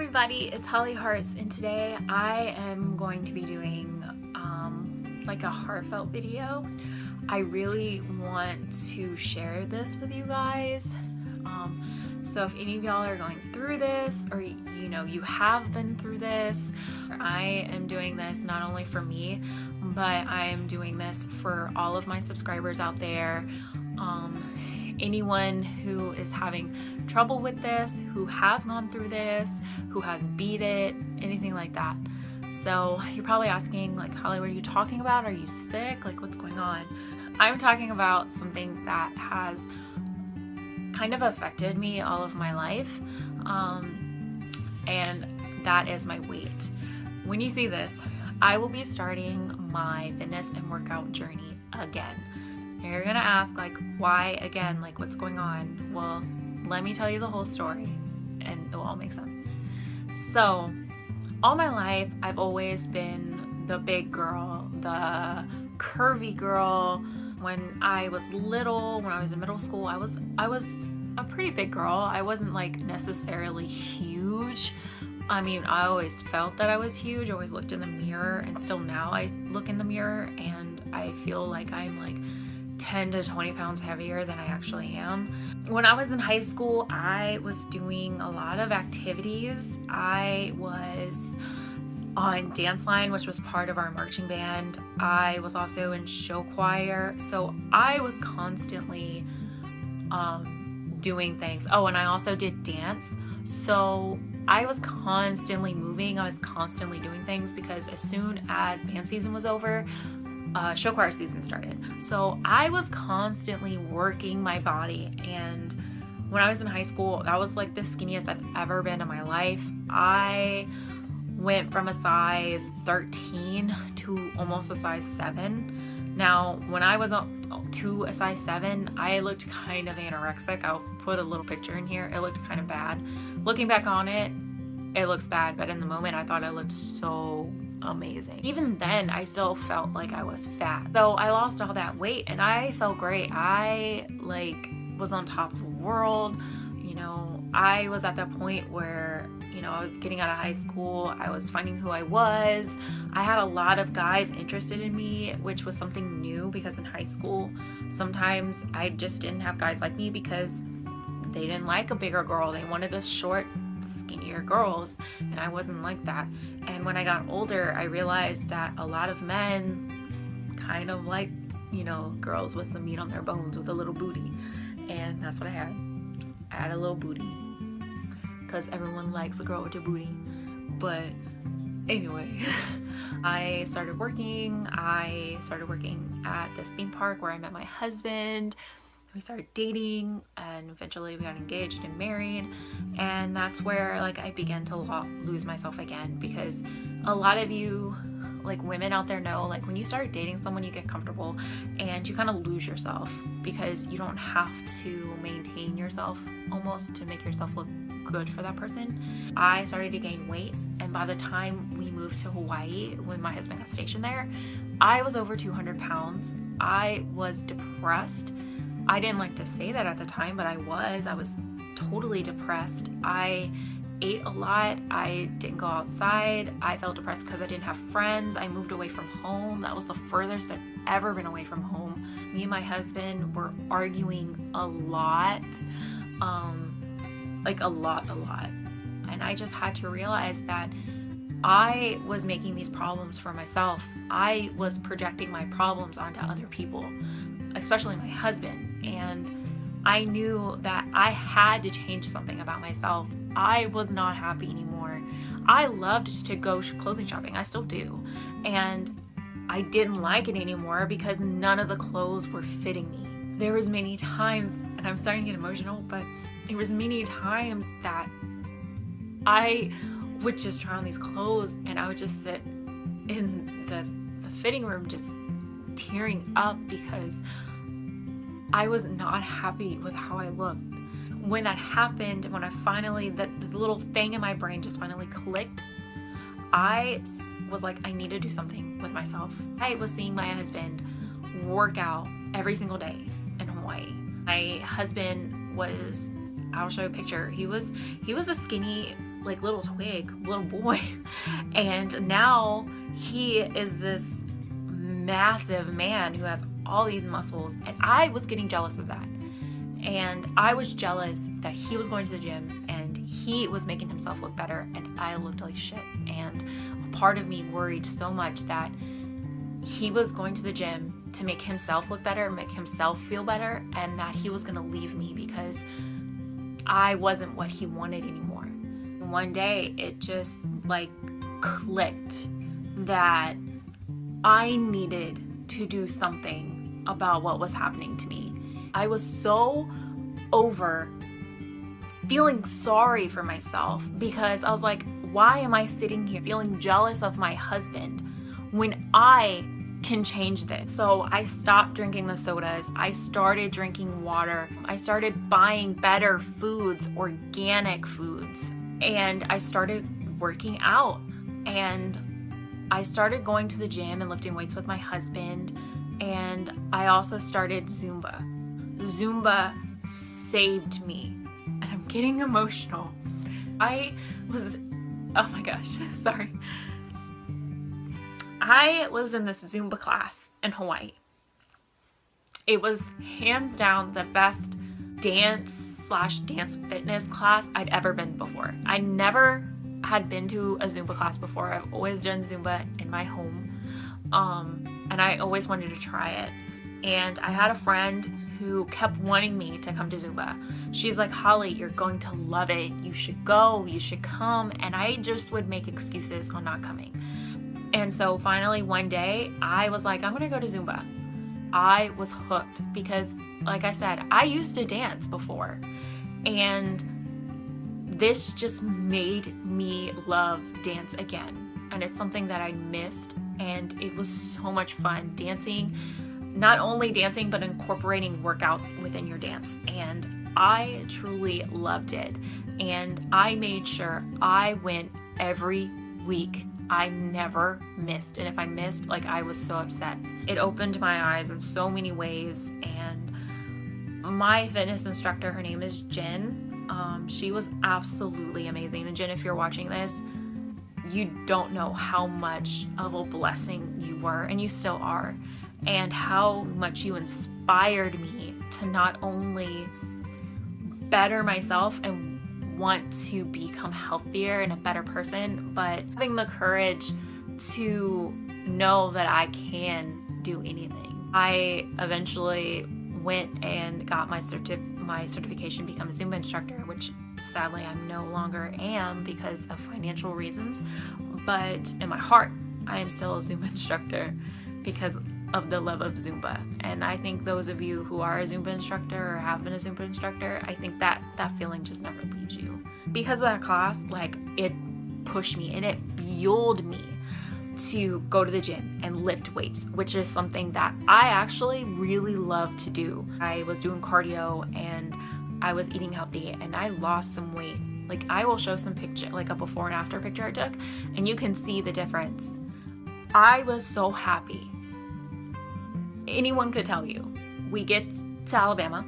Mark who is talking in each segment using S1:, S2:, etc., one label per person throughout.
S1: everybody, it's Holly Hearts, and today I am going to be doing like a heartfelt video. I really want to share this with you guys. So if any of y'all are going through this, or you have been through this, I am doing this not only for me, but I am doing this for all of my subscribers out there. Anyone who is having trouble with this, who has gone through this, who has beat it, anything like that. So you're probably asking, like, Holly, what are you talking about? Are you sick? Like, what's going on? I'm talking about something that has kind of affected me all of my life, and that is my weight. When you see this, I will be starting my fitness and workout journey again. You're gonna ask, like, why again? Like, what's going on? Well, let me tell you the whole story and it will all make sense. So, all my life, I've always been the big girl, the curvy girl. When I was little, when I was in middle school, I was a pretty big girl. I wasn't like necessarily huge. I mean, I always felt that I was huge. I always looked in the mirror, and still now I look in the mirror and I feel like I'm like 10 to 20 pounds heavier than I actually am. When I was in high school, I was doing a lot of activities. I was on dance line, which was part of our marching band. I was also in show choir. So I was constantly doing things. Oh, and I also did dance. So I was constantly moving. I was constantly doing things because as soon as band season was over, show choir season started. So I was constantly working my body, and when I was in high school, that was like the skinniest I've ever been in my life. I went from a size 13 to almost a size 7. Now, when I was to a size 7, I looked kind of anorexic. I'll put a little picture in here. It looked kind of bad. Looking back on it, it looks bad, but in the moment, I thought I looked so amazing. Even then, I still felt like I was fat. So I lost all that weight and I felt great. I was on top of the world. I was at that point where, I was getting out of high school. I was finding who I was. I had a lot of guys interested in me, which was something new because in high school, sometimes I just didn't have guys like me because they didn't like a bigger girl. They wanted us short, skinnier girls, and I wasn't like that. And when I got older, I realized that a lot of men kind of like, girls with some meat on their bones, with a little booty. And that's what I had. I had a little booty because everyone likes a girl with a booty. But anyway, I started working at this theme park where I met my husband. We started dating, and eventually we got engaged and married, and that's where I began to lose myself again, because a lot of you women out there know, when you start dating someone, you get comfortable and you kind of lose yourself because you don't have to maintain yourself almost to make yourself look good for that person. I started to gain weight, and by the time we moved to Hawaii, when my husband got stationed there, I was over 200 pounds. I was depressed. I didn't like to say that at the time, but I was totally depressed. I ate a lot. I didn't go outside. I felt depressed because I didn't have friends. I moved away from home. That was the furthest I've ever been away from home. Me and my husband were arguing a lot, a lot. And I just had to realize that I was making these problems for myself. I was projecting my problems onto other people, especially my husband. And I knew that I had to change something about myself. I was not happy anymore. I loved to go clothing shopping. I still do. And I didn't like it anymore because none of the clothes were fitting me. There was many times, and I'm starting to get emotional, but there was many times that I would just try on these clothes and I would just sit in the fitting room just tearing up because I was not happy with how I looked. When that happened, when I finally, the little thing in my brain just finally clicked, I was like, I need to do something with myself. I was seeing my husband work out every single day in Hawaii. My husband was, I'll show you a picture. He was a skinny like little twig, little boy. And now he is this massive man who has all these muscles, and I was getting jealous of that. And I was jealous that he was going to the gym and he was making himself look better and I looked like shit. And a part of me worried so much that he was going to the gym to make himself look better, make himself feel better, and that he was gonna leave me because I wasn't what he wanted anymore. And one day it just like clicked that I needed to do something about what was happening to me. I was so over feeling sorry for myself because I was like, why am I sitting here feeling jealous of my husband when I can change this? So I stopped drinking the sodas. I started drinking water. I started buying better foods, organic foods, and I started working out. And I started going to the gym and lifting weights with my husband. And I also started Zumba. Zumba saved me. And I'm getting emotional. Oh my gosh, sorry. I was in this Zumba class in Hawaii. It was hands down the best dance/dance fitness class I'd ever been before. I never had been to a Zumba class before. I've always done Zumba in my home. And I always wanted to try it. And I had a friend who kept wanting me to come to Zumba. She's like, Holly, you're going to love it. You should go, you should come. And I just would make excuses on not coming. And so finally one day I was like, I'm gonna go to Zumba. I was hooked because, like I said, I used to dance before. And this just made me love dance again. And it's something that I missed. And it was so much fun dancing. Not only dancing, but incorporating workouts within your dance. And I truly loved it. And I made sure I went every week. I never missed. And if I missed, like, I was so upset. It opened my eyes in so many ways. And my fitness instructor, her name is Jen. She was absolutely amazing. And Jen, if you're watching this, you don't know how much of a blessing you were, and you still are. And how much you inspired me to not only better myself and want to become healthier and a better person, but having the courage to know that I can do anything. I eventually went and got my certification to become a Zumba instructor, which sadly I no longer am because of financial reasons, but in my heart I am still a Zumba instructor because of the love of Zumba. And I think those of you who are a Zumba instructor or have been a Zumba instructor, I think that feeling just never leaves you. Because of that class, like, it pushed me and it fueled me to go to the gym and lift weights, which is something that I actually really love to do. I was doing cardio and I was eating healthy and I lost some weight. Like, I will show some picture, like a before and after picture I took, and you can see the difference. I was so happy. Anyone could tell you. We get to Alabama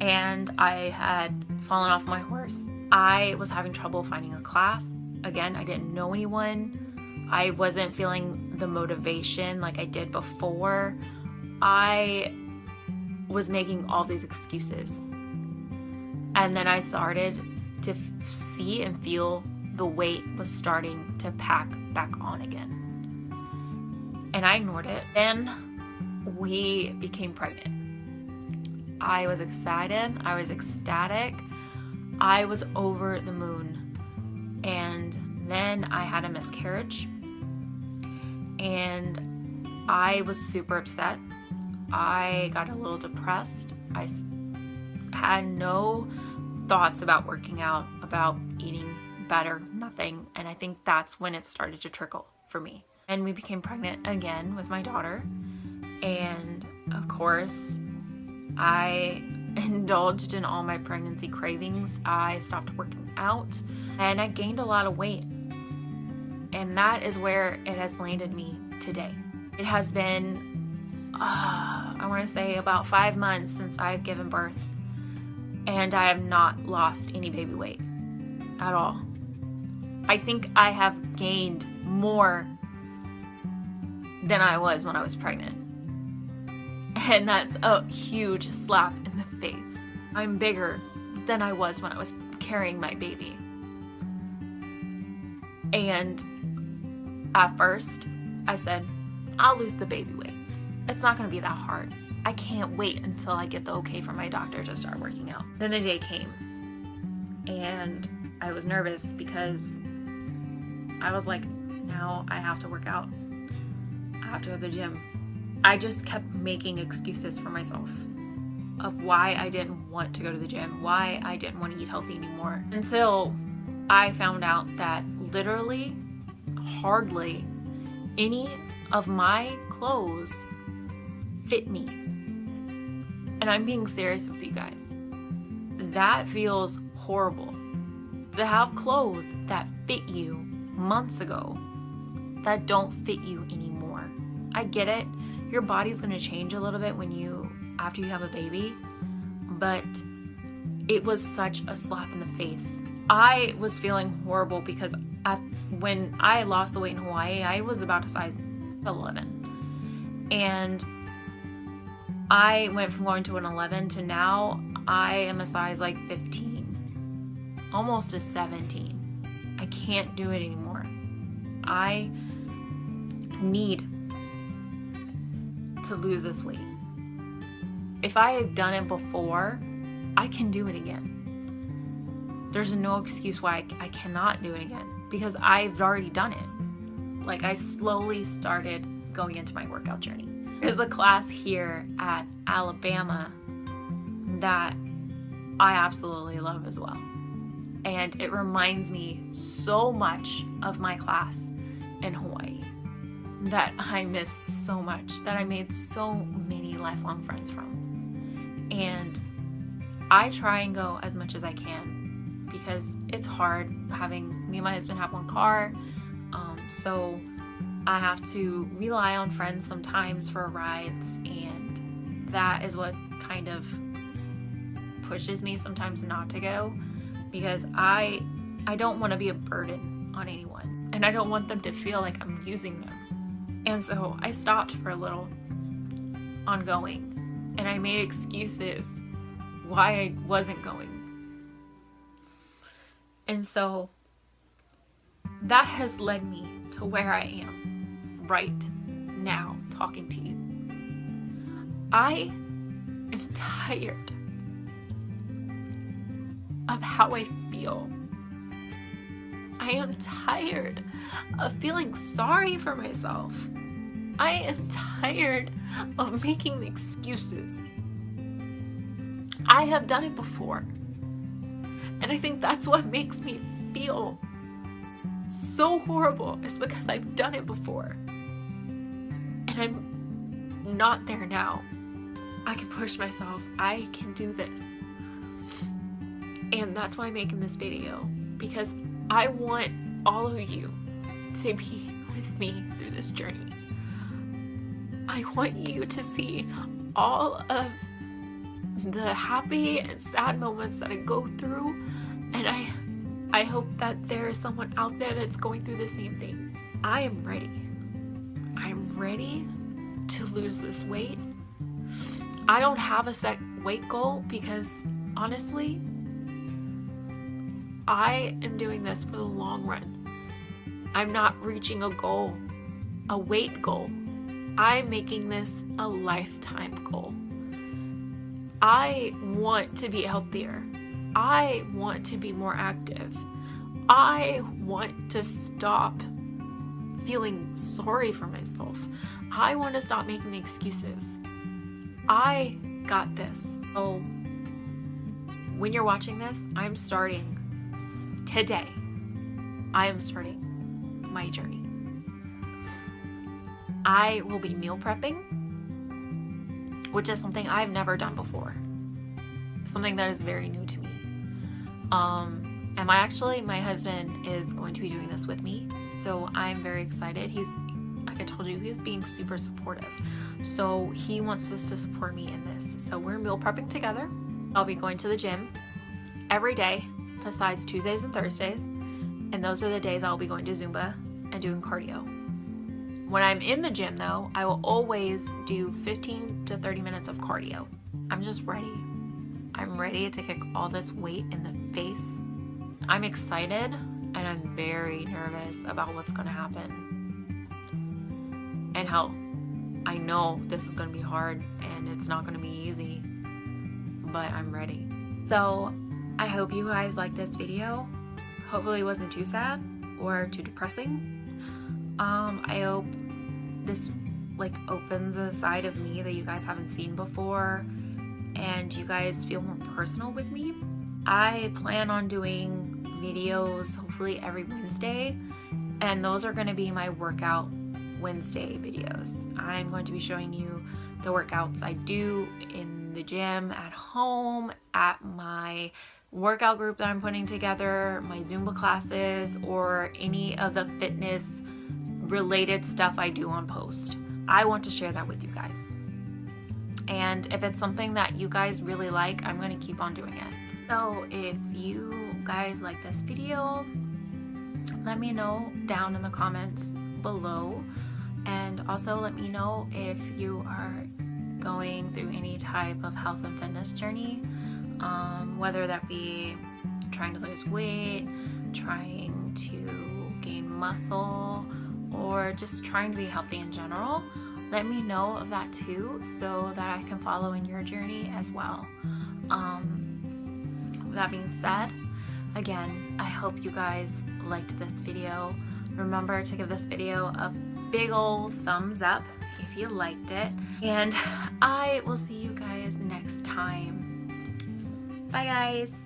S1: and I had fallen off my horse. I was having trouble finding a class. Again, I didn't know anyone. I wasn't feeling the motivation like I did before. I was making all these excuses. And then I started to see and feel the weight was starting to pack back on again. And I ignored it. Then we became pregnant. I was excited. I was ecstatic. I was over the moon. And then I had a miscarriage. And I was super upset. I got a little depressed. I had no thoughts about working out, about eating better, nothing. And I think that's when it started to trickle for me. And we became pregnant again with my daughter. And of course, I indulged in all my pregnancy cravings. I stopped working out and I gained a lot of weight. And that is where it has landed me today. It has been, I want to say about 5 months since I've given birth. And I have not lost any baby weight. at all. I think I have gained more than I was when I was pregnant. And that's a huge slap in the face. I'm bigger than I was when I was carrying my baby. And at first, I said, I'll lose the baby weight. It's not gonna be that hard. I can't wait until I get the okay from my doctor to start working out. Then the day came, and I was nervous because I was like, now I have to work out. I have to go to the gym. I just kept making excuses for myself of why I didn't want to go to the gym, why I didn't want to eat healthy anymore. Until I found out that literally, hardly any of my clothes fit me. And I'm being serious with you guys. That feels horrible. To have clothes that fit you months ago that don't fit you anymore. I get it. Your body's going to change a little bit after you have a baby, but it was such a slap in the face. I was feeling horrible because when I lost the weight in Hawaii, I was about a size 11. And I went from going to an 11 to now I am a size like 15, almost a 17. I can't do it anymore. I need to lose this weight. If I have done it before, I can do it again. There's no excuse why I cannot do it again because I've already done it. Like, I slowly started going into my workout journey. There's a class here at Alabama that I absolutely love as well. And it reminds me so much of my class in Hawaii that I miss so much, that I made so many lifelong friends from. And I try and go as much as I can because it's hard having, me and my husband have one car, so I have to rely on friends sometimes for rides, and that is what kind of pushes me sometimes not to go, because I don't want to be a burden on anyone, and I don't want them to feel like I'm using them. And so I stopped for a little on going, and I made excuses why I wasn't going. And so that has led me to where I am right now talking to you. I am tired of how I feel. I am tired of feeling sorry for myself. I am tired of making excuses. I have done it before. And I think that's what makes me feel so horrible, is because I've done it before. And I'm not there now. I can push myself. I can do this. And that's why I'm making this video, because I want all of you to be with me through this journey. I want you to see all of the happy and sad moments that I go through, and I hope that there is someone out there that's going through the same thing. I am ready. I'm ready to lose this weight. I don't have a set weight goal because honestly, I am doing this for the long run. I'm not reaching a goal, a weight goal. I'm making this a lifetime goal. I want to be healthier. I want to be more active. I want to stop feeling sorry for myself. I want to stop making excuses. I got this. So when you're watching this, I'm starting today. I am starting my journey. I will be meal prepping, which is something I've never done before. Something that is very new to me. And my husband is going to be doing this with me. So I'm very excited. He's, like I told you, he's being super supportive. So he wants us to support me in this. So we're meal prepping together. I'll be going to the gym every day besides Tuesdays and Thursdays, and those are the days I'll be going to Zumba and doing cardio. When I'm in the gym though, I will always do 15 to 30 minutes of cardio. I'm just ready. I'm ready to kick all this weight in the face. I'm excited and I'm very nervous about what's gonna happen. And hell, I know this is gonna be hard and it's not gonna be easy, but I'm ready. So I hope you guys liked this video. Hopefully it wasn't too sad or too depressing. I hope this opens a side of me that you guys haven't seen before and you guys feel more personal with me. I plan on doing videos hopefully every Wednesday, and those are going to be my workout Wednesday videos. I'm going to be showing you the workouts I do in the gym, at home, at my workout group that I'm putting together, my Zumba classes, or any of the fitness related stuff I do on post. I want to share that with you guys. And if it's something that you guys really like, I'm going to keep on doing it. So if you guys like this video, let me know down in the comments below. And also let me know if you are going through any type of health and fitness journey, whether that be trying to lose weight, trying to gain muscle, or just trying to be healthy in general. Let me know of that too, so that I can follow in your journey as well. With that being said, again, I hope you guys liked this video. Remember to give this video a big old thumbs up if you liked it, and I will see you guys next time. Bye guys.